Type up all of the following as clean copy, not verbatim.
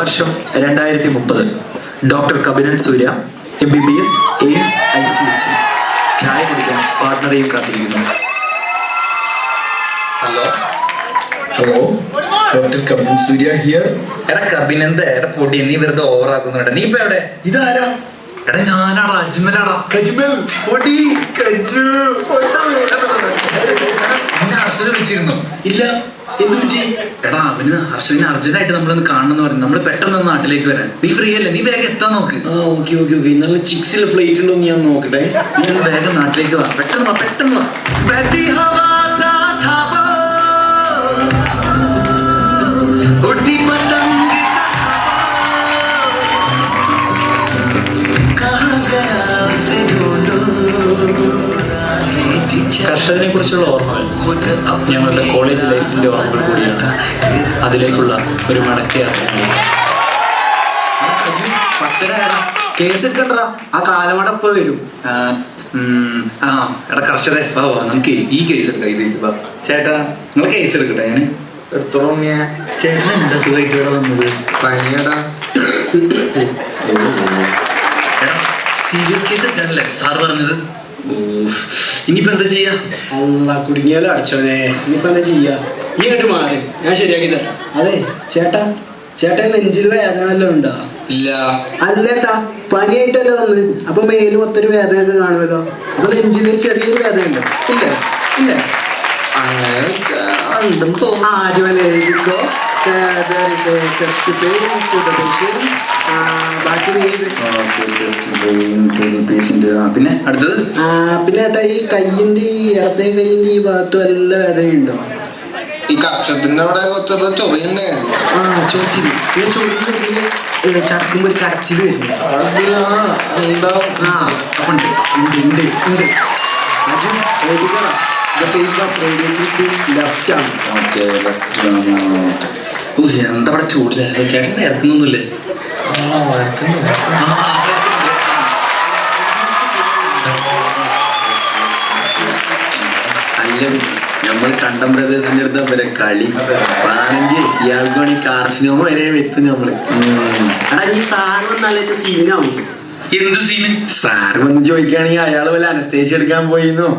വർഷം 2030. Doctor Kabinan Surya MBBS AIIMS ICH. ചായ കുടിക്കാൻ പാർട്ട്ണറെയും കാത്തിരിക്കുന്നു. Hello hello, doctor Kabinan Surya here. എടാ കബിനെന്താ എടാ പൊടി, നീ വെറുതെ ഓവറാക്കുന്നുണ്ട്. നീ ഇപ്പൊ എവിടെ? ഇതാരാ? എടാ ഞാനാടാ, അജ്മലാടാ. കജ്മൽ പൊടി കജ്ജു. എന്നെ ഹർഷത് വിളിച്ചിരുന്നു. ഇല്ല, എന്തു പറ്റി? എടാ അവന് ഹർഷദിനെ അർജന്റായിട്ട് നമ്മളൊന്ന് കാണണമെന്ന് പറഞ്ഞു. നമ്മള് പെട്ടെന്ന് നാട്ടിലേക്ക് വരാൻ. നീ ഫ്രീ അല്ലേ? നീ വേഗം എത്താൻ നോക്ക്. ഓക്കെ. നല്ല ചിക്സിലെ പ്ലേറ്റ് ഉണ്ടോ ഞാൻ നോക്കട്ടെ. നീ ഒന്ന് വേഗം നാട്ടിലേക്ക് വാ. പെട്ടെന്ന് വാ. കർഷകനെ കുറിച്ചുള്ള ഓർമ്മകൾ ഞങ്ങളുടെ കോളേജ് ലൈഫിന്റെ ഓർമ്മകൾ കൂടിയാണ്. അതിലേക്കുള്ള ഒരു മടക്കയാത്രയാണ്. കേസ് എടുക്കണ്ടാ, ആ കാലമട ഇപ്പൊ വരും. എടാ കർഷക നമുക്ക് ഈ കേസ് എടുക്കാം. ഇത് വാ ചേട്ടാ, നിങ്ങൾ കേസ് എടുക്കട്ടെ. ഞാൻ എടുത്തോളൂ. ചേട്ടൻ എന്താ സുഖമായിട്ട് ഇവിടെ വന്നത്? പനിയടാ. സീരിയസ് കേസ് എടുക്കാനല്ലേ സാറ് പറഞ്ഞത്? ഇനിയിപ്പോ എന്താ ചെയ്യാ? അല്ല, കുടുങ്ങിയാലോ അടച്ചോനെ. ഇനിയിപ്പോ എന്താ ചെയ്യാ? ഈ കേട്ട് മാറി, ഞാൻ ശരിയാക്കി തരാം. അതെ ചേട്ടാ നെഞ്ചിൽ വേദന വല്ലതും ഉണ്ടോ? ഇല്ല. അല്ലേട്ടാ, പനിയായിട്ടല്ലേ വന്ന്. അപ്പൊ മേല് മൊത്തൊരു വേദനയൊക്കെ കാണുമല്ലോ. അപ്പൊ നെഞ്ചിലൊരു ചെറിയൊരു വേദന ഉണ്ടോ? ഇല്ല ഉണ്ടെന്ന് തോന്നുന്നു. ആദ്യമല്ലേ എഴുതിക്കോ. Chest pain to the patient. ബാക്കി പിന്നെ അടുത്തത് പിന്നെ ഏട്ടാ, ഈ കയ്യിന്റെ ഇടത്തെ കയ്യിന്റെ ഈ ഭാഗത്തും നല്ല വേദനയുണ്ടോ? ഈ കക്ഷത്തിന്റെ അവിടെ ചൊറിയുണ്ടേ. ചോദിച്ചില്ല. ചടക്കുമ്പോ ഒരു കടച്ചില് വരുന്നു. എന്താ അവിടെ ചൂടില്ല? ചേട്ടൻ ഇറക്കുന്നൊന്നുമില്ലേ? അല്ല, നമ്മൾ കണ്ടം ബ്രദേഴ്സിന്റെ അടുത്ത് വരെ കളി ആണെങ്കിൽ ഇയാൾക്ക് വേണി കാർഷിനോമ വരെ എത്തും നമ്മള്. സാറ് വന്നാലേ സീനാവും. എന്ത് സീന്? സാറ് വന്ന് ചോദിക്കുകയാണെങ്കിൽ അയാൾ വല്ല അനസ്തേഷ്യ എടുക്കാൻ പോയിന്നോ,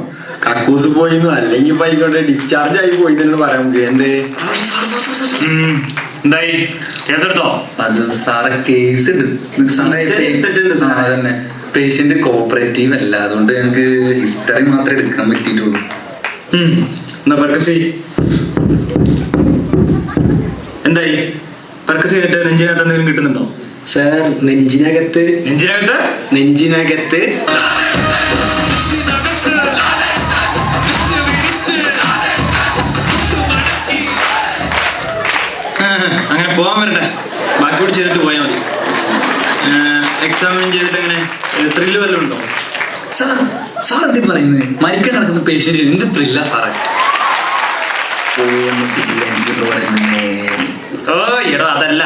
കക്കൂസ് പോയിന്നോ, അല്ലെങ്കിൽ ഇപ്പൊ ആയിക്കോട്ടെ ഡിസ്ചാർജ് ആയി പോയിന്നു പറയാം. നമുക്ക് എന്ത് എന്തായി? കേസെടുത്തോ? അത് സാറെ കേസ് തന്നെ. പേഷ്യന്റ് കോപ്പറേറ്റീവ് അല്ല, അതുകൊണ്ട് ഞങ്ങൾക്ക് ഹിസ്റ്ററി മാത്രമേ എടുക്കാൻ പറ്റിയിട്ടുള്ളൂ. എന്തായി? പെർക്കസ് ചെയ്തിട്ട് നെഞ്ചിനകത്ത് എന്തെങ്കിലും കിട്ടുന്നുണ്ടോ? സാർ, നെഞ്ചിനകത്ത് അങ്ങനെ പോകാൻ വരട്ടെ. ബാക്കി കൂടി ചെയ്തിട്ട് പോയാൽ മതി. എക്സാമിനും ചെയ്തിട്ട് എങ്ങനെ ത്രില്ല് വല്ലതും ഉണ്ടോ? സാർ എന്ത് പറയുന്നത്? മരിക്കാൻ നടക്കുന്ന പേഷ്യന്റ് എന്ത് ത്രില്ല സാറേ? ഓ എടോ, അതല്ല,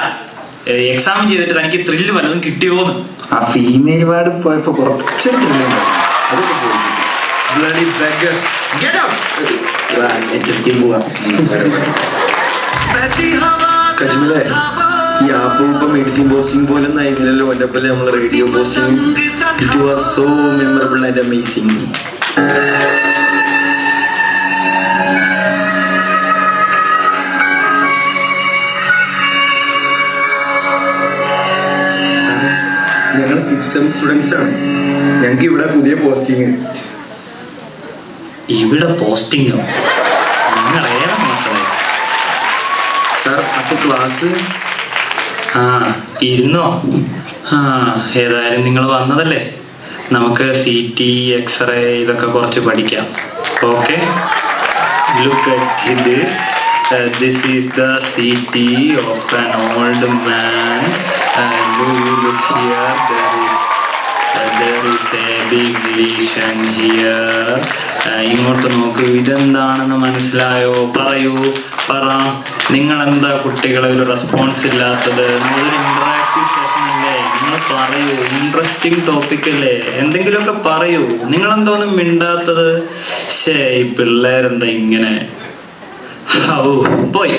എക്സാം ചെയ്തിട്ട് തനിക്ക് ത്രില്ല് വല്ലതും കിട്ടിയോന്ന്. ആ ഫീമെയിൽ വാർഡ് പോയപ്പോ കുറച്ച് കജ്മലെ, ഈ ആപ്പിൾ ഇപ്പൊ മെഡിസിൻ പോസ്റ്റിംഗ് പോലെ ഒന്നും ആയിരുന്നില്ലല്ലോ. എന്റെ പോലെ നമ്മള് radio posting. It was so memorable and amazing. ഞങ്ങൾ 5th സെം സ്റ്റുഡൻസ് ആണ്. ഞങ്ങൾക്ക് ഇവിടെ പുതിയ പോസ്റ്റിംഗ്. ഇവിടെ പോസ്റ്റിങ്ങോ? സാർ, അപ്പൊ ക്ലാസ് ഇരുന്നോ? ഏതായാലും നിങ്ങൾ വന്നതല്ലേ, നമുക്ക് CT, എക്സ്റേ ഇതൊക്കെ കുറച്ച് പഠിക്കാം. Okay, look at this. This is the CT of an old man. Do you look here? There is a big lesion here. ഇങ്ങോട്ട് നോക്കൂ. ഇതെന്താണെന്ന് മനസ്സിലായോ? പറ. നിങ്ങൾ എന്താ കുട്ടികളെ ഒരു റെസ്പോൺസ് ഇല്ലാത്തത്? നമ്മളൊരു ഇന്ററാക്റ്റീവ് സെഷൻ അല്ലേ? നിങ്ങൾ പറയൂ. ഇൻട്രസ്റ്റിംഗ് ടോപ്പിക് അല്ലേ? എന്തെങ്കിലുമൊക്കെ പറയൂ. നിങ്ങളെന്തോന്നും മിണ്ടാത്തത്? ഈ പിള്ളേരെന്താ ഇങ്ങനെ? പോയി.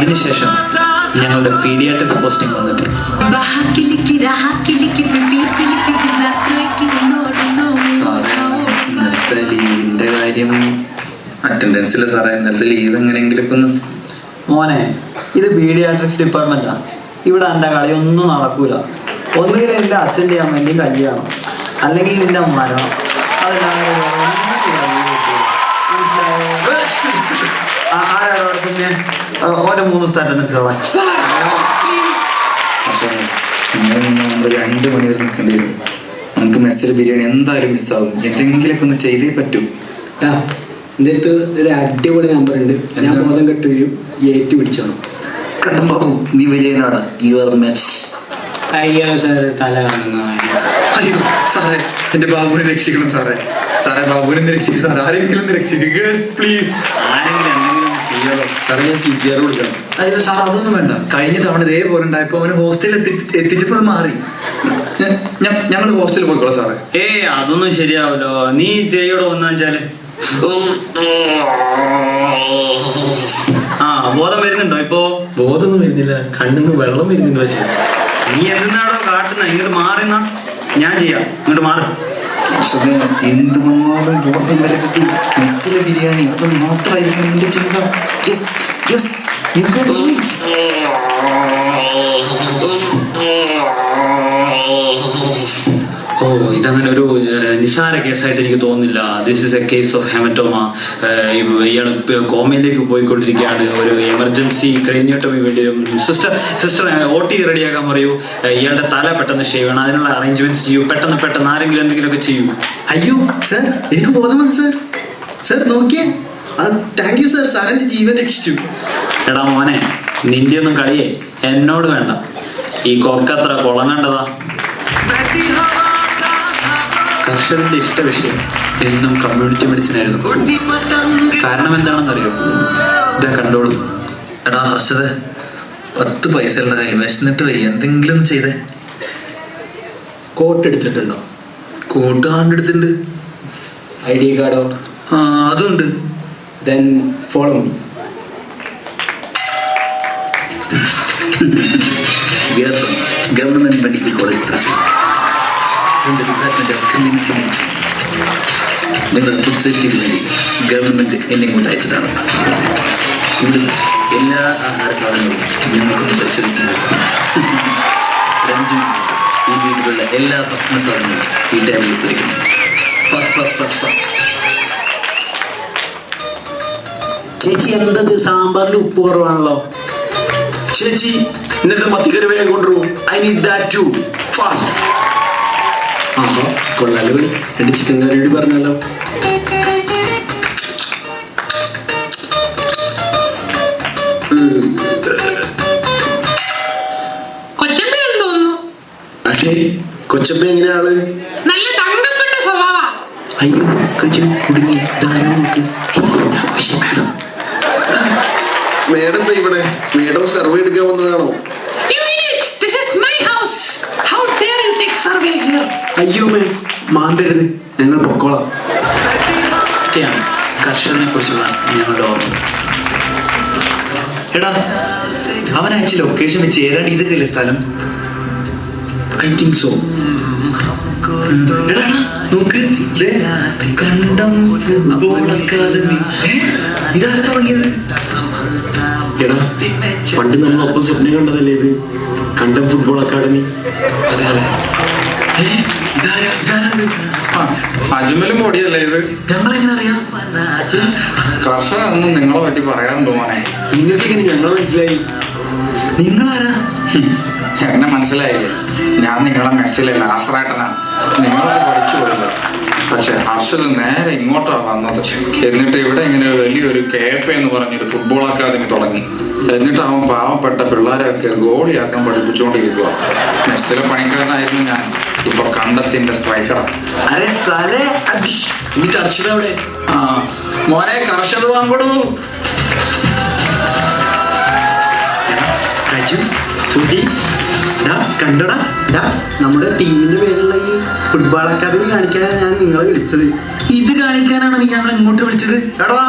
അതിനുശേഷം ഞങ്ങളുടെ പീഡിയാട്രിക്സ് പോസ്റ്റിംഗ് വന്നിട്ട് ഇന്നത്തെ ലീവിന്റെ കാര്യം അറ്റൻഡൻസില്ല സാറേ. ഇന്നത്തെ ലീവ് എങ്ങനെയെങ്കിലും ഇപ്പൊ ഒന്ന്. മോനെ, ഇത് പീഡിയാട്രിക്സ് ഡിപ്പാർട്ട്മെന്റാ. ഇവിടെ എൻ്റെ കളിയൊന്നും നടക്കൂല. ഒന്നുകിൽ എൻ്റെ അച്ഛൻ്റെ ചെയ്യാൻ വേണ്ടി കല്യാണം, അല്ലെങ്കിൽ നിന്റെ മരണം. ആരാണ് പിന്നെ ഓരോ 3 അറ്റൻഡൻസ് ആവാൻ? നമ്മൾ 2 മണി വരെ നിൽക്കേണ്ടി വരും. നമുക്ക് മെസ്സിൽ ബിരിയാണി എന്തായാലും മിസ്സാവും. എന്തെങ്കിലുമൊക്കെ ഒന്ന് ചെയ്തേ പറ്റൂ. എൻ്റെ അടുത്ത് ഒരു അടിപൊളി നമ്പർ ഉണ്ട്. ഞാൻ ബോധം കെട്ട് വീഴും, ഏറ്റു പിടിച്ചോണം. കടമ്പാബു, നീ വലിയനാണ്. You are mess. അയ്യോ സാർ, തല കാണുന്ന. അയ്യോ സാറേ, എന്റെ ബാബുവിനെ രക്ഷിക്കണം സാറേ. സാറേ, ബാബുവിനെ രക്ഷിക്കും സാർ. ആരെങ്കിലും ഒന്ന് രക്ഷിക്കും. Girls please. ആരെങ്കിലും എന്തെങ്കിലും ചെയ്യണം. സാറേ, ഞാൻ CPR കൊടുക്കണം. അയ്യോ സാർ, അതൊന്നും വേണ്ട. കഴിഞ്ഞ തവണ ഇതേപോലെ ഉണ്ടായപ്പോ അവന് ഹോസ്റ്റലിൽ എത്തിച്ചപ്പോൾ മാറി. ഞങ്ങൾ ഹോസ്റ്റലിൽ പോയിക്കോളാം സാറേ. അതൊന്നും ശരിയാവല്ലോ. നീ ജയോടെ വന്നു വെച്ചാല് ബോധം വരുന്നുണ്ടോ ഇപ്പോ? ബോധമൊന്നും വരുന്നില്ല, കണ്ണിന്ന് വെള്ളം വരുന്നുണ്ട്. പക്ഷേ നീ എന്തിനാടോ കാട്ടുന്ന? ഇങ്ങോട്ട് മാറുന്ന. ഞാൻ ചെയ്യാം, ഇങ്ങോട്ട് മാറും. എന്തുമാത്രം ബോധം വരെ കിട്ടി. മെസ്സിലെ ബിരിയാണി അത് മാത്രമായിരിക്കും എന്റെ ചിന്ത. Yes yes, you can do it. ഇതങ്ങനെ ഒരു നിസ്സാര കേസായിട്ട് എനിക്ക് തോന്നുന്നില്ല. This is a case of haematoma. ഇയാൾ കോമയിലേക്ക് പോയിക്കൊണ്ടിരിക്കുകയാണ്. ഒരു എമർജൻസി ക്രേനിയോട്ടമി വേണ്ടി വരും. സിസ്റ്റർ OT റെഡിയാക്കാൻ പറയൂ. ഇയാളുടെ തല പെട്ടെന്ന് ഷേവ് ചെയ്യണം. അതിനുള്ള അറേഞ്ച്മെന്റ്സ് ചെയ്യൂ. പെട്ടെന്ന് ആരെങ്കിലും എന്തെങ്കിലുമൊക്കെ ചെയ്യൂ. അയ്യോ സാർ, എനിക്ക് ബോധം വന്നു സാർ. സാർ നോക്കിയേ, താങ്ക് യു സാർ. സാർ എൻ്റെ ജീവൻ രക്ഷിച്ചു. എടാ മോനെ, നിന്റെ ഒന്നും കളിയേ എന്നോട് വേണ്ട. ഈ കൊക്കത്ര കുളം കണ്ടതാ. കർഷകന്റെ ഇഷ്ട വിഷയം എന്നും കമ്മ്യൂണിറ്റി മെഡിസിൻ ആയിരുന്നു. കാരണം എന്താണെന്നറിയോ? ഇതാ കണ്ടോളൂ. എടാ ഹർഷദ, 10 പൈസ ഉള്ള കയ്യിൽ വിശന്നിട്ട് വയ്യ. എന്തെങ്കിലും ചെയ്തേ. കോട്ട് എടുത്തിട്ടുണ്ടോ? കോട്ട് കണ്ടെടുത്തിട്ടുണ്ട്. ID കാർഡോ? അതുണ്ട്. Then follow me. We are from Government Medical College, Thrissur. From the Department of Community Medicine. നിങ്ങളുടെ ഫുഡ് സേഫ്റ്റിക്ക് വേണ്ടി ഗവൺമെന്റ് എന്നെ ഇങ്ങോട്ട് അയച്ചതാണ്. ഇവിടെ എല്ലാ ആഹാര സാധനങ്ങളും ഞങ്ങൾക്കൊന്ന് പരിശോധിക്കുന്നത്. ഈ വീട്ടിലുള്ള എല്ലാ ഭക്ഷണ സാധനങ്ങളും ഈ ടേബിളിൽ പിടിക്കണം. ഫസ്റ്റ്. ചേച്ചി, എന്തത് സാമ്പാറിൽ ഉപ്പ് കുറവാണല്ലോ? ചേച്ചി, ഇന്നത്തെ മത്തിക്കറി വേഗം കൊണ്ടുവരൂ. I need that too fast. കൊള്ളാലോ. 2 ചിക്കൻ കറി കൂടി പറഞ്ഞല്ലോ. കൊച്ചമ്മയാണെന്ന് തോന്നുന്നു. അതെ, കൊച്ചപ്പ എങ്ങനെയാള്? നല്ല തങ്കപ്പെട്ട സ്വഭാവ. അയ്യോ, കൊച്ചു കുടുങ്ങി. നോക്ക്. മേഡം എന്താ ഇവിടെ? മേഡം സർവേ എടുക്കാൻ വന്നതാണോ? അയ്യോ മാന്തരുത്, ഞങ്ങൾ പൊക്കോളാം. ഒക്കെയാണ് കർഷകനെ കുറിച്ചുള്ള ഞങ്ങളുടെ ഓർമ്മ. എടാ, അവൻ അയച്ച ലൊക്കേഷൻ വെച്ച് ഏതാണ്ട് ഇതൊക്കെയല്ലേ സ്ഥലം? I think so. എടാ നോക്ക്, കണ്ടം ഫുട്ബോൾ അക്കാദമി. ഇതാണ് തുടങ്ങിയത്. എടാ, പണ്ട് നമ്മൾ ഒപ്പം സ്വപ്നം കണ്ടതല്ലേ ഇത്? കണ്ടം ഫുട്ബോൾ അക്കാദമി. അതെ. അജ്മലും പൊടിയല്ലേ ഇത്? ഞങ്ങളെങ്ങനെ അറിയാം? കർഷകനൊന്നും നിങ്ങളെ പറ്റി പറയാറുണ്ടോ മോനെ? നിങ്ങൾക്ക് എങ്ങനെ ഞങ്ങളെ മനസ്സിലായി? നിങ്ങളാരാ? എന്നെ മനസ്സിലായില്ലേ? ഞാൻ നിങ്ങളെ മെസ്സിലെ ലാസറായിട്ടനാണ്. നിങ്ങളത് പഠിച്ചു പോയല്ലോ. പക്ഷെ ഹർഷദ് നേരെ ഇങ്ങോട്ടാണ് വന്നത്. എന്നിട്ട് ഇവിടെ ഇങ്ങനെ വലിയൊരു KFA എന്ന് പറഞ്ഞൊരു ഫുട്ബോൾ അക്കാദമി തുടങ്ങി. എന്നിട്ട് അവൻ പാവപ്പെട്ട പിള്ളേരെയൊക്കെ ഗോളിയാക്കാൻ പഠിപ്പിച്ചുകൊണ്ടിരിക്കുക. മെസ്സിലെ പണിക്കാരനായിരുന്നു ഞാൻ. ഇപ്പൊ കണ്ടത്തിന്റെ സ്ട്രൈക്കറാണ്. അരെ സാലേ, എന്നിട്ട് അർച്ചന അവിടെ? മോനെ, കർഷക് വാങ്ങോടൂ. കണ്ടടാ, നമ്മുടെ ടീമിന്റെ പേരുള്ള ഈ ഫുട്ബോൾ അക്കാദമി കാണിക്കാനാണ് ഞാൻ നിങ്ങളെ വിളിച്ചത്. ഇത് കാണിക്കാനാണ് നീ ഞങ്ങൾ ഇങ്ങോട്ട് വിളിച്ചത്? എടാ,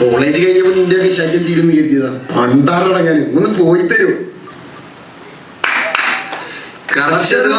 കോളേജ് കഴിഞ്ഞപ്പോ നിന്റെ ഒക്കെ ശല്യം തീരുന്നു കരുതിയതാ. പണ്ടാറടങ്ങാൻ ഒന്ന് പോയി തരൂ. കർഷക